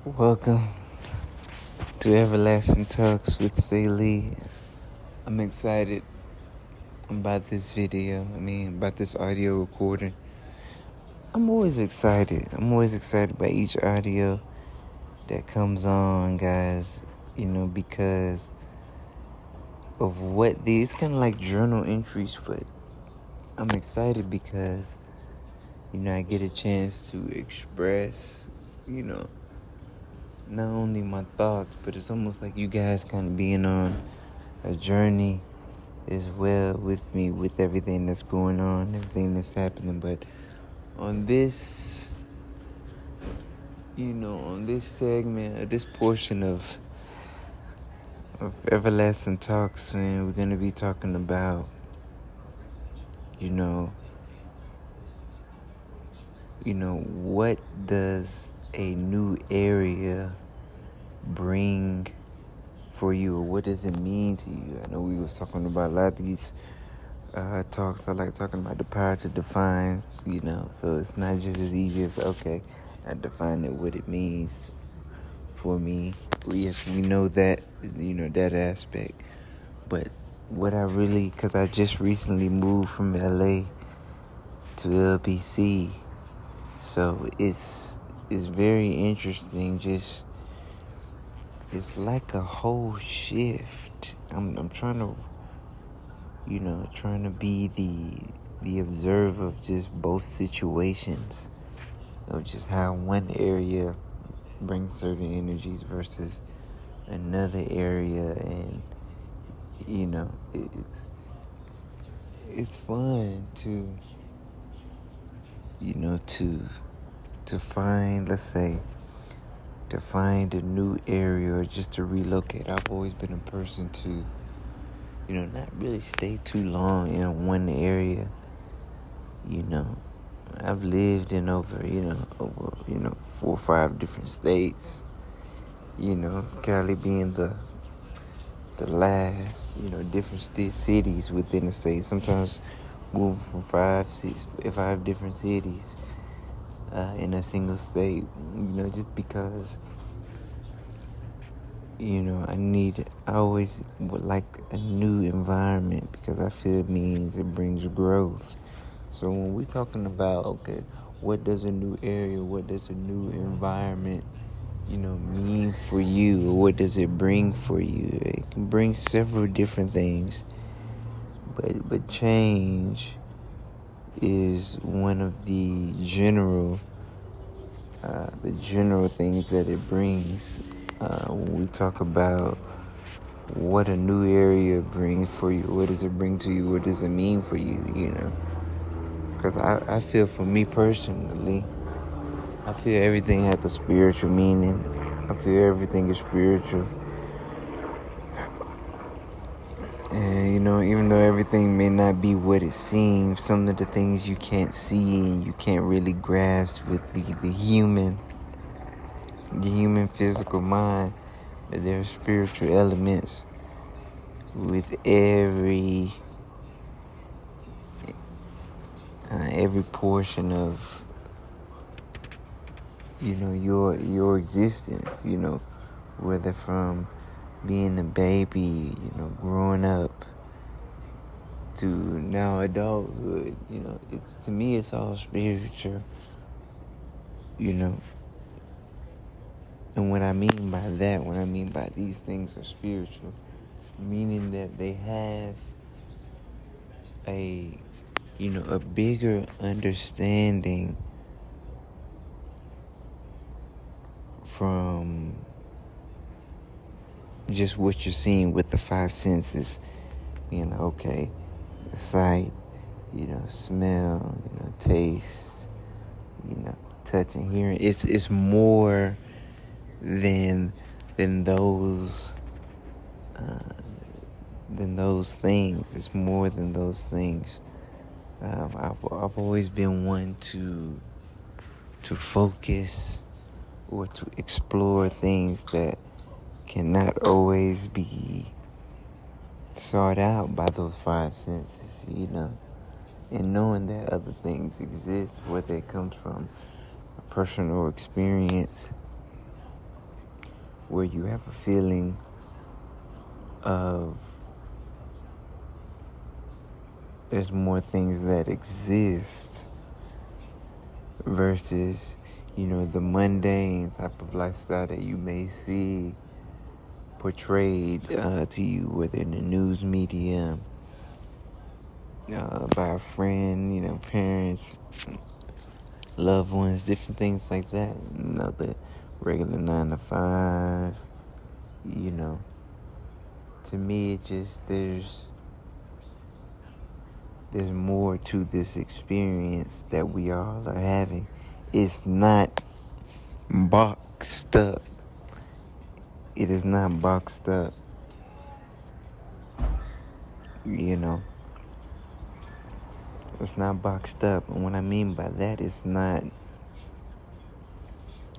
Welcome to Everlasting Talks with Lee. I'm excited about this video. About this audio recording. I'm always excited. By each audio that comes on, guys. Because of what these kind of like journal entries, but I'm excited because, I get a chance to express, not only my thoughts, but it's almost like you guys kind of being on a journey as well with me, with everything that's going on, everything that's happening. But on this, on this segment, this portion of Everlasting Talks, man, we're going to be talking about, what does a new area bring for you, or what does it mean to you? I know we was talking about a lot of these talks. I like talking about the power to define, so it's not just as easy as, okay, I define it, what it means for me. Yes, we know that, that aspect. But what I really, because I just recently moved from LA to LBC, so it's very interesting. Just, it's like a whole shift. I'm trying to, trying to be the observer of just both situations, of just how one area brings certain energies versus another area. And it's fun to find, let's say, to find a new area or just to relocate. I've always been a person to not really stay too long in one area. I've lived in over 4 or 5 different states. Cali being the last, different cities within the state. Sometimes moving from 5 different cities in a single state. Just because I always would like a new environment, because I feel it means it brings growth. So when we're talking about, okay, what does a new area, what does a new environment, mean for you, or what does it bring for you? It can bring several different things, but change is one of the general things that it brings. When we talk about what a new area brings for you, what does it bring to you, what does it mean for you, because I feel, for me personally, I feel everything has a spiritual meaning. I feel everything is spiritual. And, even though everything may not be what it seems, some of the things you can't see and you can't really grasp with the human physical mind, but there are spiritual elements with every portion of your existence, whether from being a baby, growing up, to now adulthood. It's, to me, it's all spiritual, and what I mean by that, these things are spiritual, meaning that they have a bigger understanding from just what you're seeing with the 5 senses. Okay, sight, smell, taste, touch and hearing. It's more than those things. It's more than those things. I've always been one to focus or to explore things that cannot always be sought out by those 5 senses, and knowing that other things exist, whether it comes from a personal experience where you have a feeling of there's more things that exist versus, the mundane type of lifestyle that you may see portrayed to you, whether in the news media, by a friend, parents, loved ones, different things like that. The regular 9 to 5. To me, it just there's more to this experience that we all are having. It's not boxed up. It is not boxed up. It's not boxed up. And what I mean by that is not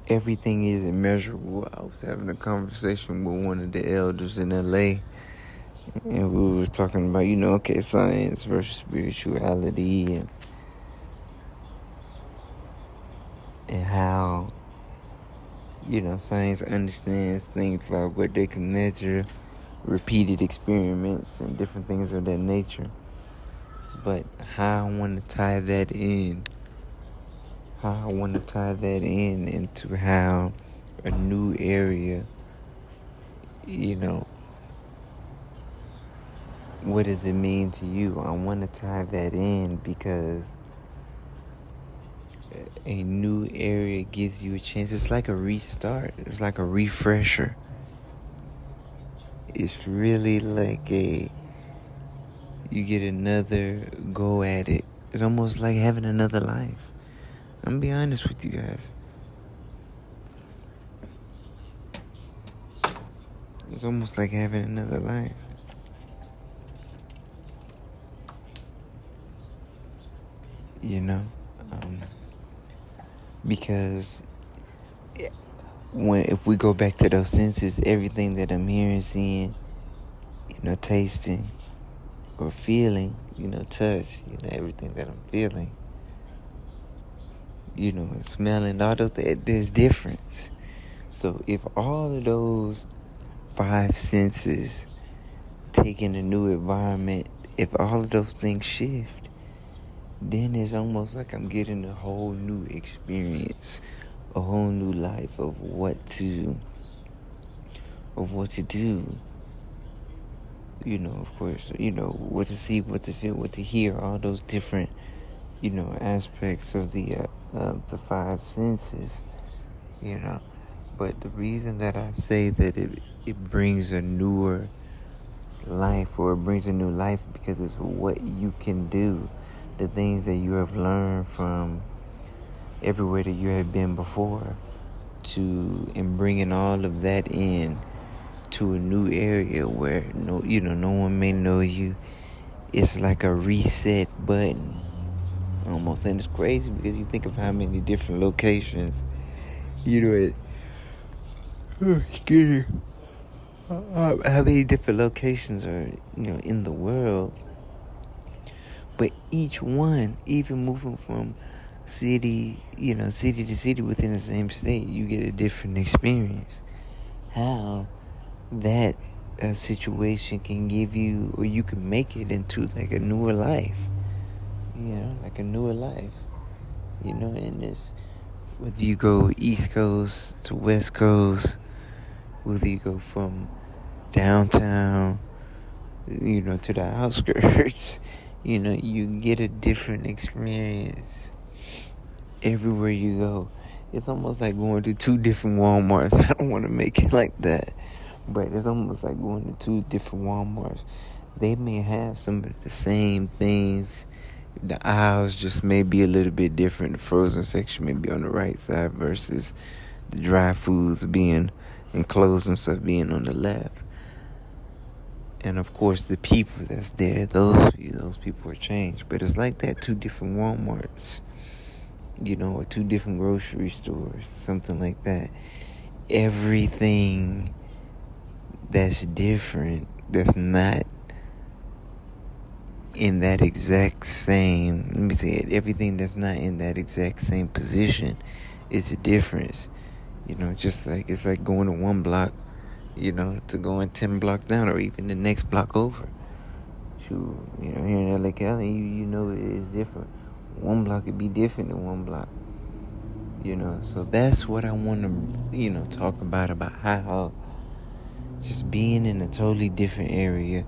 everything isn't measurable. I was having a conversation with one of the elders in LA, and we were talking about, science versus spirituality, and how, science understands things about what they can measure, repeated experiments, and different things of that nature. But how I want to tie that into how a new area, what does it mean to you? I want to tie that in because a new area gives you a chance. It's like a restart. It's like a refresher. It's really like you get another go at it. It's almost like having another life. I'm gonna be honest with you guys. It's almost like having another life. Because if we go back to those senses, everything that I'm hearing, seeing, tasting, or feeling, touch, everything that I'm feeling, smelling, all those, there's difference. So if all of those 5 senses take in a new environment, if all of those things shift, then it's almost like I'm getting a whole new experience, a whole new life of what to do. Of course, what to see, what to feel, what to hear, all those different, aspects of the 5 senses, But the reason that I say that it brings a newer life, or it brings a new life, because it's what you can do. The things that you have learned from everywhere that you have been before, and bringing all of that in to a new area where no one may know you. It's like a reset button almost. And it's crazy because you think of how many different locations, how many different locations are, in the world. But each one, even moving from city to city within the same state, you get a different experience. How that situation can give you, or you can make it into like a newer life. And this, whether you go East Coast to West Coast, whether you go from downtown, to the outskirts, you get a different experience everywhere you go. It's almost like going to 2 different Walmarts. I don't want to make it like that, but it's almost like going to 2 different Walmarts. They may have some of the same things. The aisles just may be a little bit different. The frozen section may be on the right side versus the dry foods being enclosed and stuff being on the left. And of course, the people that's there, those people are changed. But it's like that, 2 different Walmarts, or 2 different grocery stores, something like that. Everything that's different, that's not in that exact same, let me say it, everything that's not in that exact same position is a difference. Just like it's like going to one block, to going 10 blocks down or even the next block over. Shoot, here in LA County, it's different. One block could be different than one block. So that's what I want to, talk about how just being in a totally different area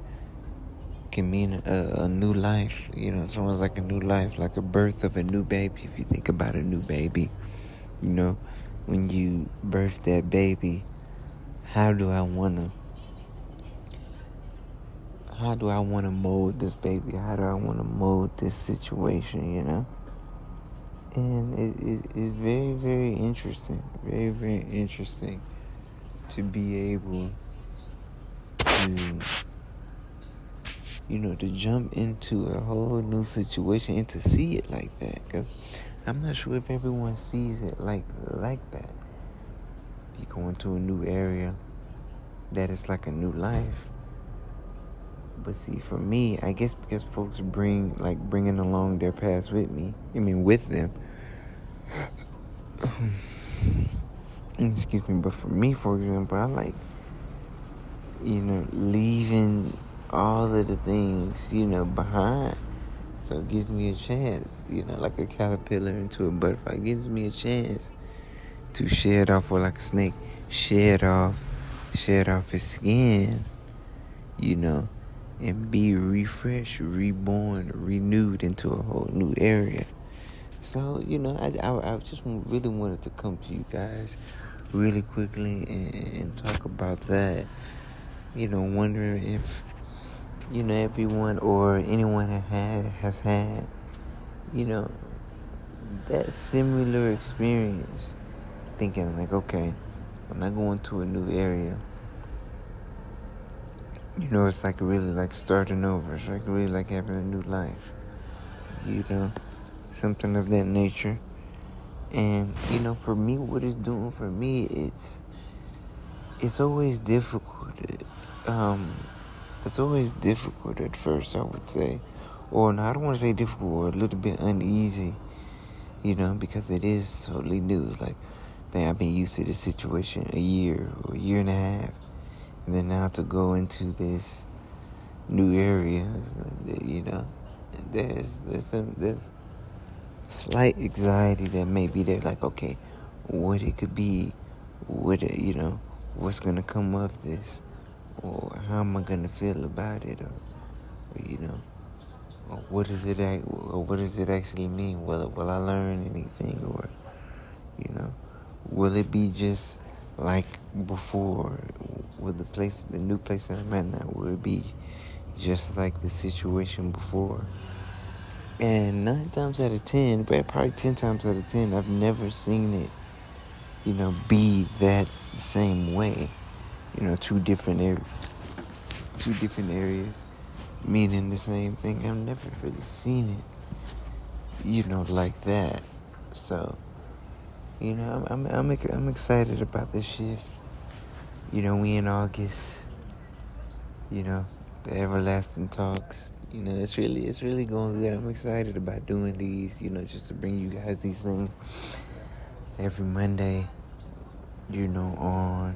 can mean a new life. It's almost like a new life, like a birth of a new baby. If you think about a new baby, when you birth that baby, how do I wanna mold this baby? How do I wanna mold this situation? And it's very, very interesting. Very, very interesting to be able to jump into a whole new situation and to see it like that. Because I'm not sure if everyone sees it like that. You go into a new area, that is like a new life. But see, for me, I guess because folks bringing along their past with them. Excuse me, but for me, for example, I like, leaving all of the things, behind. So it gives me a chance, like a caterpillar into a butterfly. It gives me a chance to shed off, or like a snake, shed off its skin, and be refreshed, reborn, renewed into a whole new area. So, I just really wanted to come to you guys really quickly and talk about that. Wondering if, everyone or anyone has had, that similar experience. Thinking like, okay, when I go into a new area, it's like really like starting over. It's like really like having a new life. Something of that nature. And, for me, what it's doing for me, it's always difficult. It's always difficult at first, I would say. Or, no, I don't want to say difficult, or a little bit uneasy, because it is totally new. Like, dang, I've been used to this situation a year or a year and a half. And then now to go into this new area, there's slight anxiety that may be there. Like, okay, what it could be, what's gonna come of this, or how am I gonna feel about it, or what does it actually mean? Will I learn anything, or will it be just like before? Will the new place that I'm at now, will it be just like the situation before? And 9 times out of 10, but probably 10 times out of 10, I've never seen it, be that same way. Two different areas meaning the same thing. I've never really seen it, like that. So, I'm excited about this shift. We in August. The everlasting talks. It's really going good. I'm excited about doing these, just to bring you guys these things every Monday, on,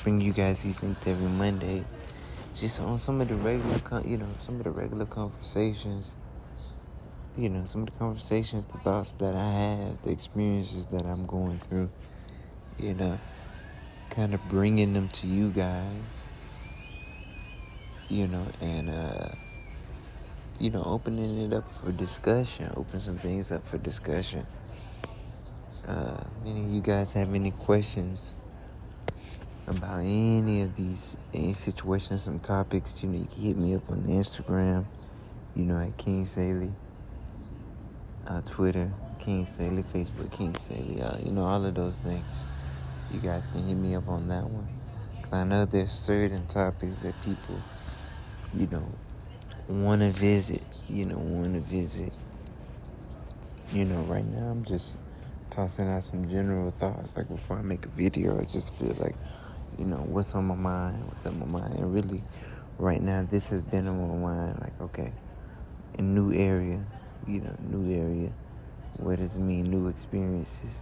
bring you guys these things every Monday, just on some of the regular, conversations, some of the conversations, the thoughts that I have, the experiences that I'm going through, kind of bringing them to you guys. And, opening it up for discussion, open some things up for discussion. Any of you guys have any questions about any situations, some topics, you can hit me up on the Instagram, at King Saley, Twitter, King Saley, Facebook, King Saley, all of those things. You guys can hit me up on that one. Cause I know there's certain topics that people, want to visit, right now I'm just tossing out some general thoughts, like before I make a video. I just feel like, what's on my mind, and really, right now, this has been on my mind, like, okay, a new area, What does it mean, new experiences?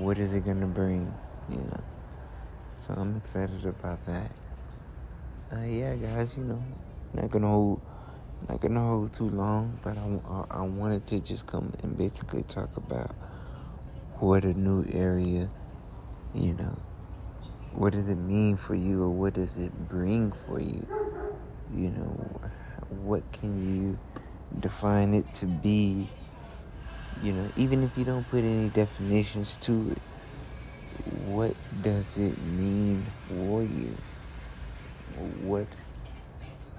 What is it gonna bring? So I'm excited about that. Yeah, guys, not gonna hold too long, but I wanted to just come and basically talk about what a new area, what does it mean for you, or what does it bring for you? What can you define it to be? Even if you don't put any definitions to it, what does it mean for you? What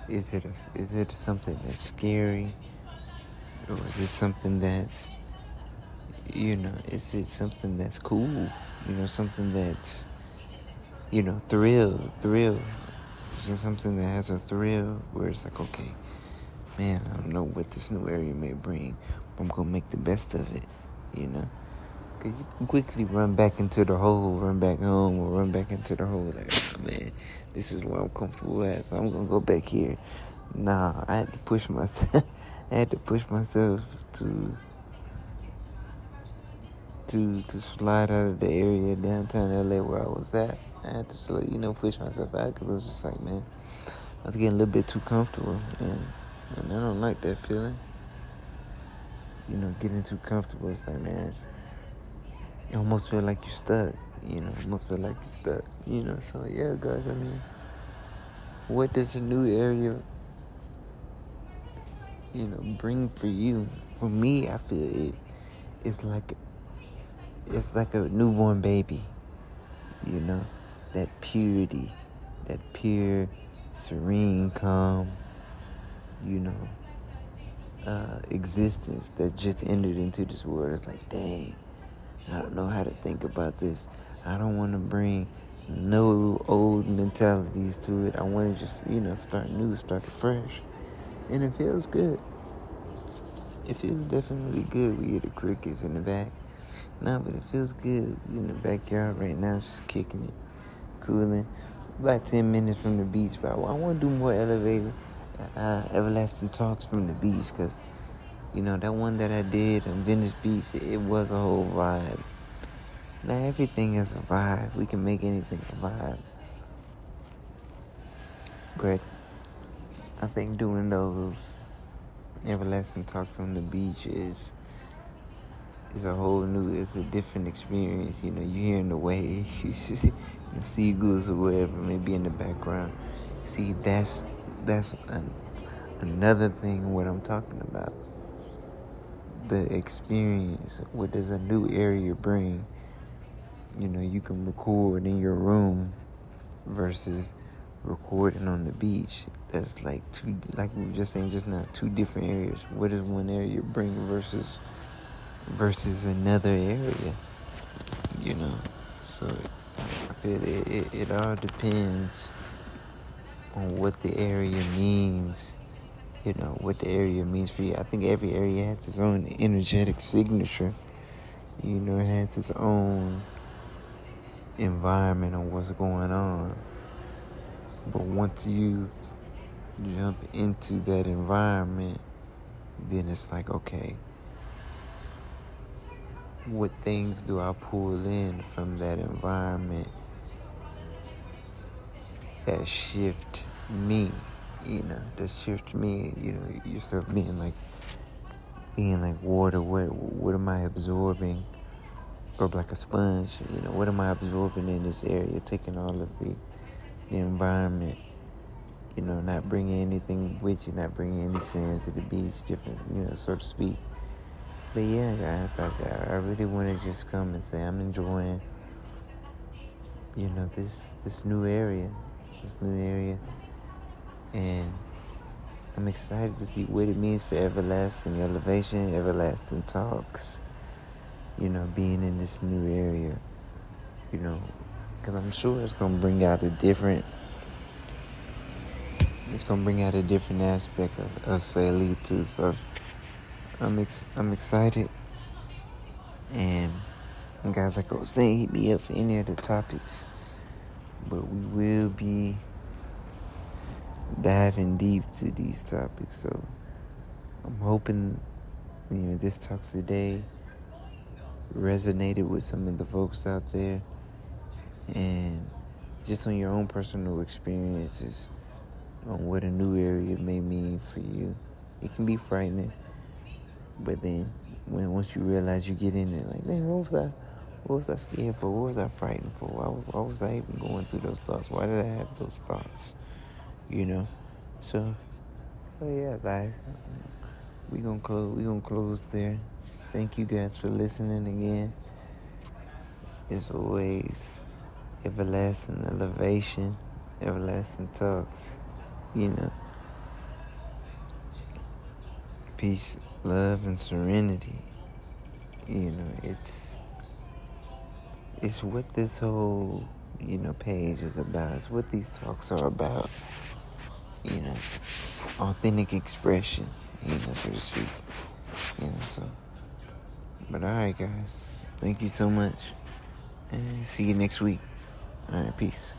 is it? Is it something that's scary, or is it something that's, is it something that's cool? Something that's, thrill. Is it something that has a thrill where it's like, okay, man, I don't know what this new area may bring, but I'm gonna make the best of it, Because you can quickly run back into the hole, run back home, or run back into the hole like, oh, man, this is where I'm comfortable at, so I'm gonna go back here. Nah, I had to push myself. I had to push myself to slide out of the area downtown LA where I was at. I had to push myself out because I was just like, man, I was getting a little bit too comfortable, and I don't like that feeling. Getting too comfortable. It's like, man, you almost feel like you're stuck. So yeah, guys. What does a new area, bring for you? For me, I feel it's like a newborn baby. That purity, that pure, serene, calm, existence that just entered into this world. It's like, dang, I don't know how to think about this. I don't want to bring no old mentalities to it. I want to just, start new, start fresh. And it feels good. It feels definitely good. We hear the crickets in the back. No, but it feels good. We in the backyard right now, just kicking it, cooling. About 10 minutes from the beach, but I want to do more everlasting talks from the beach, because that one that I did on Venice Beach, it was a whole vibe. Now everything is a vibe. We can make anything a vibe. But I think doing those everlasting talks on the beach is a whole new, it's a different experience. You hearing the waves, you see seagulls or whatever maybe in the background. See, that's another thing what I'm talking about. The experience. What does a new area bring? You can record in your room versus recording on the beach. That's like we were just saying just now, two different areas. What does one area bring versus another area? So it all depends on what the area means. What the area means for you. I think every area has its own energetic signature. It has its own environment on what's going on. But once you jump into that environment, then it's like, okay, what things do I pull in from that environment that shift me? Yourself being like water. What am I absorbing? Or like a sponge, what am I absorbing in this area? Taking all of the environment, not bringing anything with you, not bringing any sand to the beach, different, so to speak. But yeah, guys, I really want to just come and say I'm enjoying, this new area, and I'm excited to see what it means for everlasting elevation, everlasting talks. Being in this new area, because I'm sure it's gonna bring out a different aspect of Salih too. So I'm excited, and guys, like I was saying, hit me up for any other topics, but we will be diving deep to these topics. So I'm hoping this talk today resonated with some of the folks out there, and just on your own personal experiences on what a new area may mean for you. It can be frightening, but then once you realize you get in it, like, man, what was I scared for? What was I frightened for? Why was I even going through those thoughts? Why did I have those thoughts? So yeah, guys, we gonna close there. Thank you guys for listening again. As always, everlasting elevation, everlasting talks. Peace, love, and serenity. It's what this whole page is about. It's what these talks are about. Authentic expression, so to speak. But alright, guys, thank you so much, and see you next week. Alright, peace.